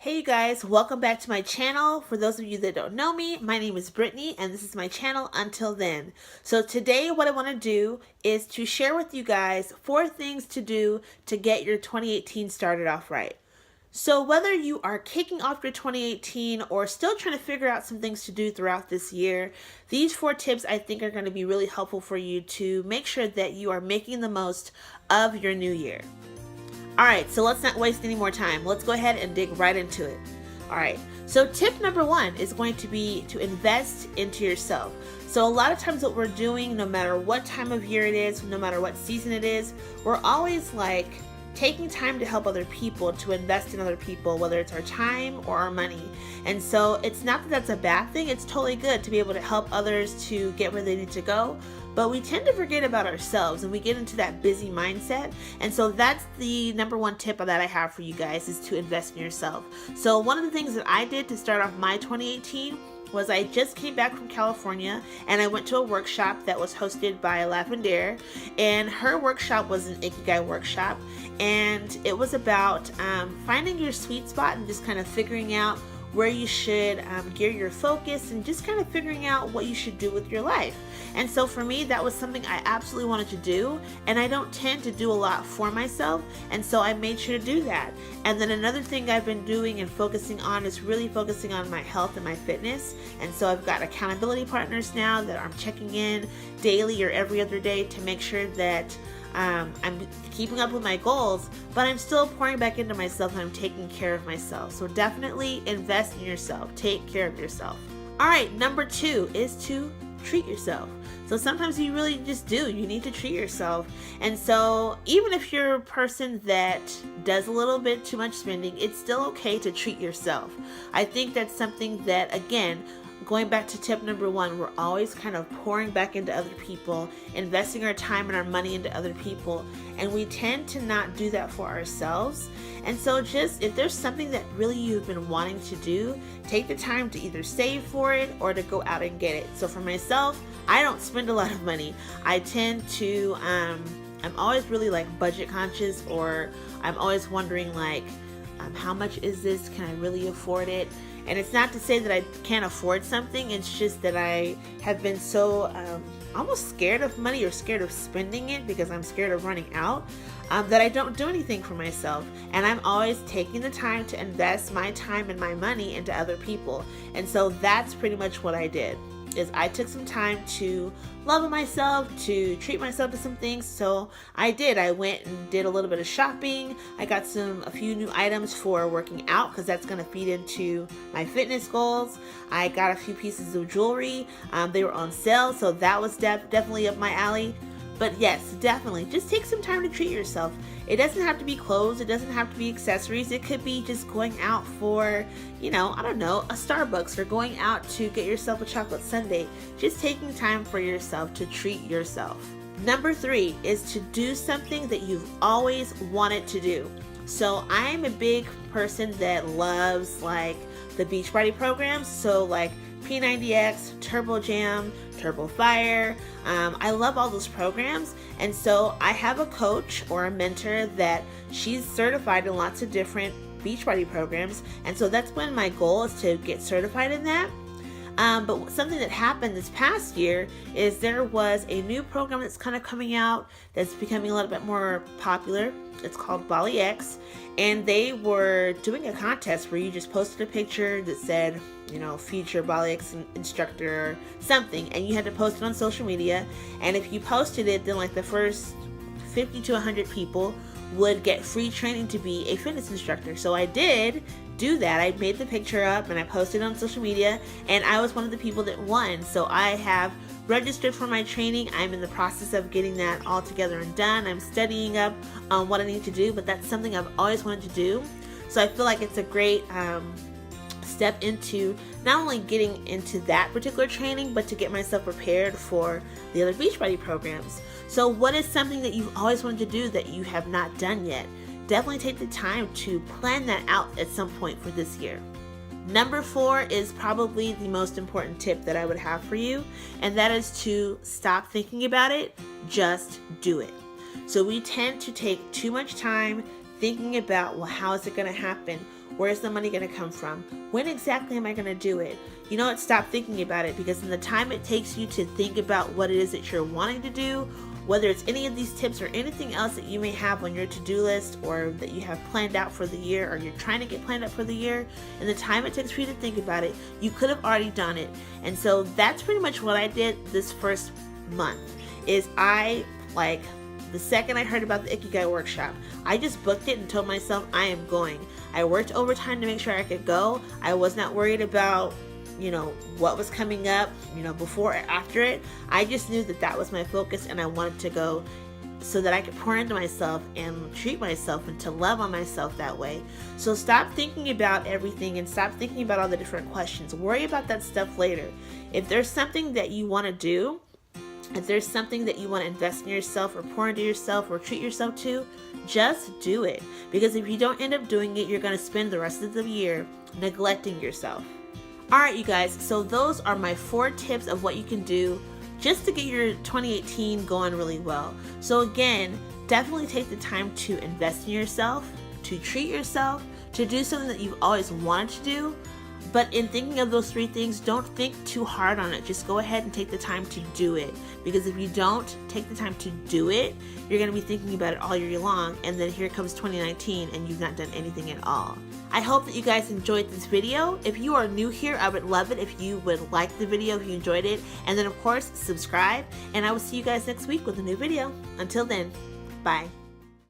Hey you guys, welcome back to my channel. For those of you that don't know me, my name is Brittany and this is my channel Until Then. So today what I want to do is to share with you guys 4 things to do to get your 2018 started off right. So whether you are kicking off your 2018 or still trying to figure out some things to do throughout this year, these 4 tips I think are going to be really helpful for you to make sure that you are making the most of your new year. Alright, so let's not waste any more time. Let's go ahead and dig right into it. Alright, so tip number 1 is going to be to invest into yourself. So a lot of times what we're doing, no matter what time of year it is, no matter what season it is, we're always like taking time to help other people, to invest in other people, whether it's our time or our money. And so it's not that that's a bad thing, it's totally good to be able to help others to get where they need to go, but we tend to forget about ourselves and we get into that busy mindset. And so that's the number 1 tip that I have for you guys, is to invest in yourself. So one of the things that I did to start off my 2018 was I just came back from California and I went to a workshop that was hosted by Lavender, and her workshop was an Ikigai workshop, and it was about finding your sweet spot and just kind of figuring out where you should gear your focus and just kind of figuring out what you should do with your life. And so for me, that was something I absolutely wanted to do, and I don't tend to do a lot for myself, and so I made sure to do that. And then another thing I've been doing and focusing on is really focusing on my health and my fitness. And so I've got accountability partners now that I'm checking in daily or every other day to make sure that I'm keeping up with my goals, but I'm still pouring back into myself and I'm taking care of myself. So definitely invest in yourself. Take care of yourself. All right, number 2 is to treat yourself. So sometimes you really just do. You need to treat yourself. And so even if you're a person that does a little bit too much spending, it's still okay to treat yourself. I think that's something that, again, going back to tip number 1, we're always kind of pouring back into other people, investing our time and our money into other people, and we tend to not do that for ourselves. And so just, if there's something that really you've been wanting to do, take the time to either save for it or to go out and get it. So for myself, I don't spend a lot of money. I tend to, I'm always really like budget conscious, or I'm always wondering like, how much is this? Can I really afford it? And it's not to say that I can't afford something, it's just that I have been so almost scared of money, or scared of spending it because I'm scared of running out, that I don't do anything for myself. And I'm always taking the time to invest my time and my money into other people. And so that's pretty much what I did, is I took some time to love on myself, to treat myself to some things. So I did. I went and did a little bit of shopping. I got a few new items for working out, because that's going to feed into my fitness goals. I got a few pieces of jewelry. They were on sale, so that was definitely up my alley. But yes, definitely, just take some time to treat yourself. It doesn't have to be clothes, it doesn't have to be accessories. It could be just going out for, I don't know, a Starbucks, or going out to get yourself a chocolate sundae. Just taking time for yourself to treat yourself. Number 3 is to do something that you've always wanted to do. So I'm a big person that loves like the Beachbody programs. So like P90X, Turbo Jam, Turbo Fire. I love all those programs, and so I have a coach or a mentor that she's certified in lots of different Beachbody programs, and so that's been my goal, is to get certified in that. But something that happened this past year is there was a new program that's kind of coming out that's becoming a little bit more popular. It's called Bali X, and they were doing a contest where you just posted a picture that said, future Bali X instructor or something, and you had to post it on social media. And if you posted it, then like the first 50 to 100 people would get free training to be a fitness instructor. So I did do that. I made the picture up and I posted it on social media, and I was one of the people that won. So I have registered for my training. I'm in the process of getting that all together and done. I'm studying up on what I need to do, but that's something I've always wanted to do. So I feel like it's a great step into not only getting into that particular training, but to get myself prepared for the other Beachbody programs. So what is something that you've always wanted to do that you have not done yet? Definitely take the time to plan that out at some point for this year. Number 4 is probably the most important tip that I would have for you, and that is to stop thinking about it, just do it. So we tend to take too much time thinking about, well, how is it going to happen? Where's the money going to come from? When exactly am I going to do it? You know what? Stop thinking about it, because in the time it takes you to think about what it is that you're wanting to do, whether it's any of these tips or anything else that you may have on your to-do list or that you have planned out for the year or you're trying to get planned out for the year, and the time it takes for you to think about it, you could have already done it. And so that's pretty much what I did this first month. Is the second I heard about the Ikigai workshop, I just booked it and told myself I am going. I worked overtime to make sure I could go. I was not worried about what was coming up, before or after it. I just knew that that was my focus, and I wanted to go so that I could pour into myself and treat myself and to love on myself that way. So stop thinking about everything and stop thinking about all the different questions. Worry about that stuff later. If there's something that you want to do, if there's something that you want to invest in yourself or pour into yourself or treat yourself to, just do it. Because if you don't end up doing it, you're going to spend the rest of the year neglecting yourself. Alright, you guys, so those are my 4 tips of what you can do just to get your 2018 going really well. So again, definitely take the time to invest in yourself, to treat yourself, to do something that you've always wanted to do. But in thinking of those 3 things, don't think too hard on it. Just go ahead and take the time to do it. Because if you don't take the time to do it, you're going to be thinking about it all year long, and then here comes 2019 and you've not done anything at all. I hope that you guys enjoyed this video. If you are new here, I would love it if you would like the video if you enjoyed it. And then of course, subscribe. And I will see you guys next week with a new video. Until then, bye.